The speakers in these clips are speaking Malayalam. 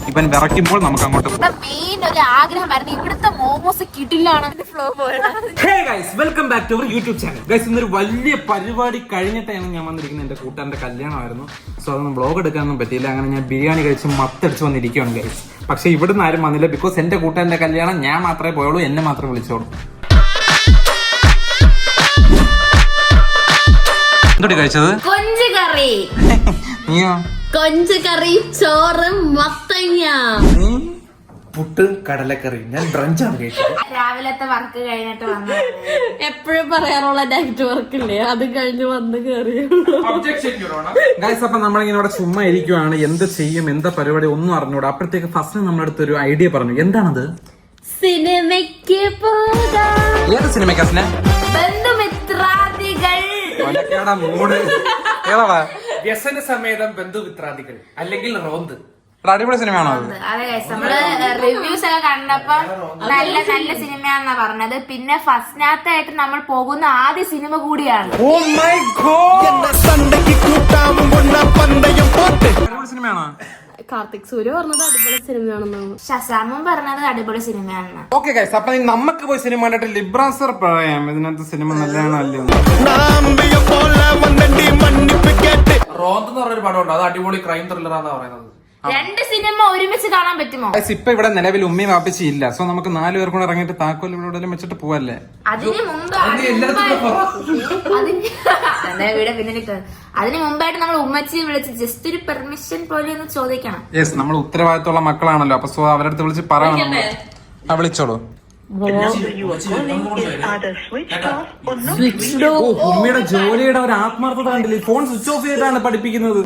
ഇവൻ വിറയ്ക്കുമ്പോൾ നമുക്ക് അങ്ങോട്ട് മെയിൻ ഒരു ആഗ്രഹമായിരുന്നു ഇവിടുത്തെ മോമോസ് കിടിലാണ്. Welcome back to our YouTube channel. Guys, ഇന്നൊരു വലിയ പരിപാടി കഴിഞ്ഞിട്ടാണ് ഞാൻ വന്നിരിക്കുന്നത്. എന്റെ കൂട്ടുകാരന്റെ കല്യാണമായിരുന്നു. സോ അതൊന്നും വ്ളോഗ് എടുക്കാനൊന്നും പറ്റിയില്ല. അങ്ങനെ ഞാൻ ബിരിയാണി കഴിച്ച് മത്തടിച്ച് വന്നിരിക്കുകയാണ് ഗൈസ്. പക്ഷെ ഇവിടുന്ന് ആരും വന്നില്ല. ബിക്കോസ് എന്റെ കൂട്ടുകാരന്റെ കല്യാണം ഞാൻ മാത്രമേ പോയുള്ളൂ, എന്നെ മാത്രമേ വിളിച്ചോളൂ. എന്തോടി കഴിച്ചത്? കൊഞ്ച് കറി. നീയോ? കൊഞ്ച് കറി, ചോറ്, മത്തങ്ങ, പുട്ട്, കടലക്കറി. ഞാൻ ബ്രഞ്ചാണ് കഴിച്ചത്. രാവിലത്തെ വർക്ക് കഴിഞ്ഞിട്ട് വന്നു. എപ്പോഴും പറയാറുള്ള നൈറ്റ് വർക്ക് ഇല്ലേ, അത് കഴിഞ്ഞ് വന്ന് കയറി. ഗൈസ്, അപ്പൊ നമ്മളിങ്ങനെ ഇവിടെ ചുമ്മാ ഇരിക്കുവാണ്. എന്ത് ചെയ്യും, എന്താ പരിപാടി ഒന്നും അറിഞ്ഞൂടാ. അപ്പോഴത്തേക്ക് ഫസ്റ്റ് നമ്മുടെ അടുത്ത് ഒരു ഐഡിയ പറഞ്ഞു. എന്താണത്? സിനിമയ്ക്ക് പോകാം. ഏത് സിനിമയ്ക്കാ? ബന്ധുമിത്രാദികൾ. മൂഡ് ഏതാടാ? വ്യസനസമേതം ബന്ധുമിത്രാദികൾ അല്ലെങ്കിൽ റോന്ത്. അടിപൊളി സിനിമയാണോ? അതെ ഗൈസ്, നമ്മള് റിവ്യൂസ് ഒക്കെ കണ്ടപ്പോ നല്ല നല്ല സിനിമയാണെന്നാ പറഞ്ഞത്. പിന്നെ ഫസ്റ്റിനകത്തായിട്ട് നമ്മൾ പോകുന്ന ആദ്യ സിനിമ കൂടിയാണ്. സിനിമയാണോ? കാർത്തിക് സൂര്യ പറഞ്ഞത് അടിപൊളി സിനിമയാണെന്നാണ്. ശശാമും പറഞ്ഞത് അടിപൊളി സിനിമയാണെന്ന്. ഓക്കെ ഗൈസ്, അപ്പൊ നമുക്ക് പോയി സിനിമ കണ്ടിട്ട് ലിബ്രാസർ പറയാം ഇതിനകത്ത് സിനിമ നല്ലതാണോ അല്ലയോ. റോന്ത് എന്ന് പറഞ്ഞൊരു പടമുണ്ട്, അത് അടിപൊളി ക്രൈം ത്രില്ലറാന്നാ പറയുന്നത്. രണ്ട് സിനിമ ഒരുമിച്ച് കാണാൻ പറ്റുമോ? ഇപ്പൊ ഇവിടെ നിലവിൽ ഉമ്മയും വാപ്പിച്ചി ഇല്ല. സോ നമുക്ക് 4 പേർ കൂടെ ഇറങ്ങിയിട്ട് താക്കോൽ ഇവിടെ വെച്ചിട്ട് പോവല്ലേ? അതിന് മുമ്പായിട്ട് നമ്മൾ ഉമ്മച്ചിയെ വിളിച്ച് ജസ്റ്റ് ഒരു പെർമിഷൻ പോലെ ഒന്ന് ചോദിക്കണം. യെസ്, നമ്മൾ ഉത്തരവാദിത്തമുള്ള മക്കളാണല്ലോ. അപ്പൊ സോ അവരുടെ അടുത്ത് വിളിച്ച് പറയണം. വിളിച്ചോളൂ. ഉമ്മയുടെ ജോലിയുടെ ഒരു ആത്മാർത്ഥത കണ്ടില്ലേ? ഫോൺ സ്വിച്ച് ഓഫ് ചെയ്തിട്ടാണ് പഠിപ്പിക്കുന്നത്.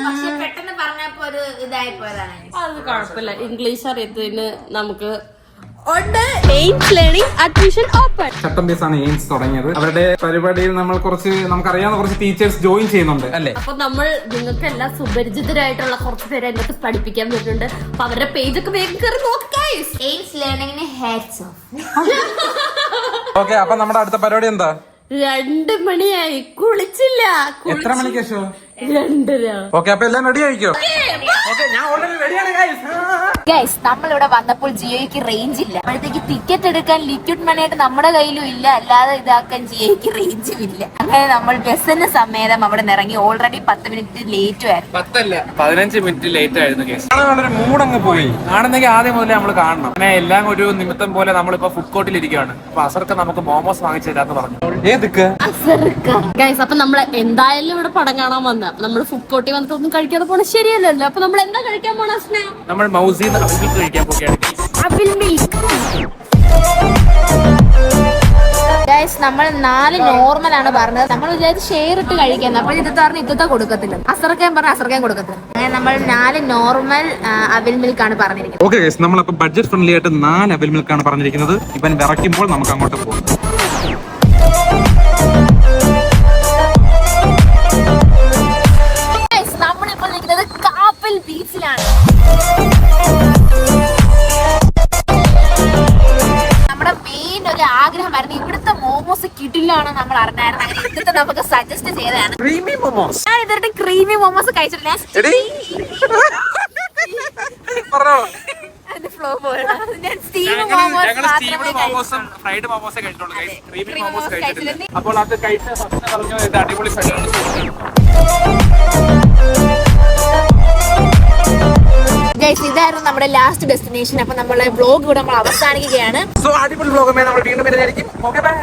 പക്ഷെ പെട്ടെന്ന് പറഞ്ഞപ്പോ ഒരു ഇതായി പോയതാണ്. അത് കുഴപ്പമില്ല, ഇംഗ്ലീഷ് അറിയത്തിന് നമുക്ക് അഡ്മിഷൻ ഓപ്പൺ. ചട്ടം ബേസാണ് എയിംസ് തുടങ്ങിയത്. അവരുടെ പരിപാടിയിൽ നമ്മൾ നമുക്കറിയാവുന്ന കുറച്ച് ടീച്ചേഴ്സ് ജോയിൻ ചെയ്യുന്നുണ്ട് അല്ലേ? അപ്പൊ നമ്മൾ നിങ്ങൾക്ക് എല്ലാം സുപരിചിതരായിട്ടുള്ള കുറച്ച് പേരെ അതിനകത്ത് പഠിപ്പിക്കാൻ പറ്റുന്നുണ്ട്. അപ്പൊ അവരുടെ പേജ് ഒക്കെ വേഗം കയറി നോക്കാം. എയിംസ് ലേണിംഗിന് ഹാറ്റ്സ് ഓഫ്. ഓക്കെ, അപ്പൊ നമ്മുടെ അടുത്ത പരിപാടി എന്താ? 2 മണിയായി, കുളിച്ചില്ല. എത്ര മണിക്ക് ശേഷം? 2:30. ഓക്കെ, അപ്പൊ എല്ലാം റെഡി ആയിക്കോ. ഞാൻ ഓൾറെഡി റെഡിയാണ് ഗൈസ്. നമ്മളിവിടെ വന്നപ്പോൾ ജിയോയ്ക്ക് റേഞ്ച് ഇല്ല. അപ്പോഴത്തേക്ക് ടിക്കറ്റ് എടുക്കാൻ ലിക്വിഡ് മണിയായിട്ട് നമ്മുടെ കയ്യിലും ഇല്ല, അല്ലാതെ ഇതാക്കാൻ ജിയോയ്ക്ക് റേഞ്ചും ഇല്ല. അങ്ങനെ നമ്മൾ ബസ്സിന് സമേതം അവിടെ ഇറങ്ങി. ഓൾറെഡി 10 മിനിറ്റ് ലേറ്റും ആയിരുന്നു. 15 മിനിറ്റ് ലേറ്റ് ആയിരുന്നു കേസ്. മൂടങ്ങ് പോയി. കാണുന്നെങ്കിൽ ആദ്യം മുതലേ നമ്മൾ കാണണം. അങ്ങനെ എല്ലാം ഒരു നിമിത്തം പോലെ നമ്മളിപ്പോ ഫുഡ് കോർട്ടിൽ ഇരിക്കുകയാണ്. അപ്പൊ അസർക്ക് നമുക്ക് മോമോസ് വാങ്ങിച്ചു തരാന്ന് പറഞ്ഞു. ഗൈസ്, അപ്പൊ നമ്മൾ എന്തായാലും ഇവിടെ പടം കാണാൻ വന്ന നമ്മൾ ഫുഡ് കോർട്ടിൽ വന്നിട്ട് ഒന്നും കഴിക്കാതെ പോണ ശരിയല്ലല്ലോ. അപ്പൊ നമ്മൾ എന്താ കഴിക്കാൻ പോണ? നമ്മൾ മൗസിന്ന് അവിൽ മിൽക്ക് കഴിക്കാൻ പോവുകയാണ്. അവിൽ മിൽക്ക്. ഗൈസ്, നമ്മൾ 4 നോർമൽ ആണ് പറഞ്ഞത്. നമ്മൾ വിചാരിച്ച് ഷെയർ ഇട്ട് കഴിക്കാൻ. അപ്പൊ ഇത് പറഞ്ഞ് ഇത്തത്തെ കൊടുക്കത്തില്ല. അസർക്കാൻ പറഞ്ഞ അസർക്കാൻ കൊടുക്കത്തില്ല. അങ്ങനെ നമ്മൾ 4 നോർമൽ അവിൽ മിൽക്ക് ആണ് പറഞ്ഞിരിക്കുന്നത്. ഓക്കെ ഗൈസ്, നമ്മളപ്പോ ബഡ്ജറ്റ് ഫ്രണ്ട്ലി ആയിട്ട് 4 അവിൽ മിൽക്ക് ആണ് പറഞ്ഞിരിക്കുന്നത്. ഇവൻ വിറയ്ക്കുമ്പോൾ നമുക്ക് അങ്ങോട്ട് പോകും. നമ്മളിപ്പോൾ നിൽക്കുന്നത് കാപ്പൽ ബീച്ചിലാണ്. നമ്മുടെ മെയിൻ ഒരു ആഗ്രഹമായിരുന്നു ഇവിടുത്തെ മോമോസ് കിടിലാണ് നമ്മൾ അറിഞ്ഞായിരുന്നു. അങ്ങനെ ഇവിടുത്തെ നമുക്ക് സജസ്റ്റ് ചെയ്തതാണ് ക്രീമി മോമോസ്. ഞാൻ ഇതുവരെ ക്രീമി മോമോസ് കഴിച്ചിട്ടില്ല. ഫ്രൈഡ് മോമോസേ കഴിച്ചിട്ടുള്ളൂ. ക്രീമി മോമോസ് കഴിച്ചിട്ടില്ല. അപ്പോൾ അത് കഴിച്ച ഫസ്റ്റ് പറഞ്ഞു ഇത് അടിപൊളി ഗൈസ്, ഇതായിരുന്നു നമ്മുടെ ലാസ്റ്റ് ഡെസ്റ്റിനേഷൻ. അപ്പൊ നമ്മളെ വ്ലോഗ് ഇവിടെ നമ്മൾ അവസാനിക്കുകയാണ്. സോ അടിപൊളി വ്ലോഗുമായി നമ്മൾ വീണ്ടും വരുന്നതായിരിക്കും. Okay, by.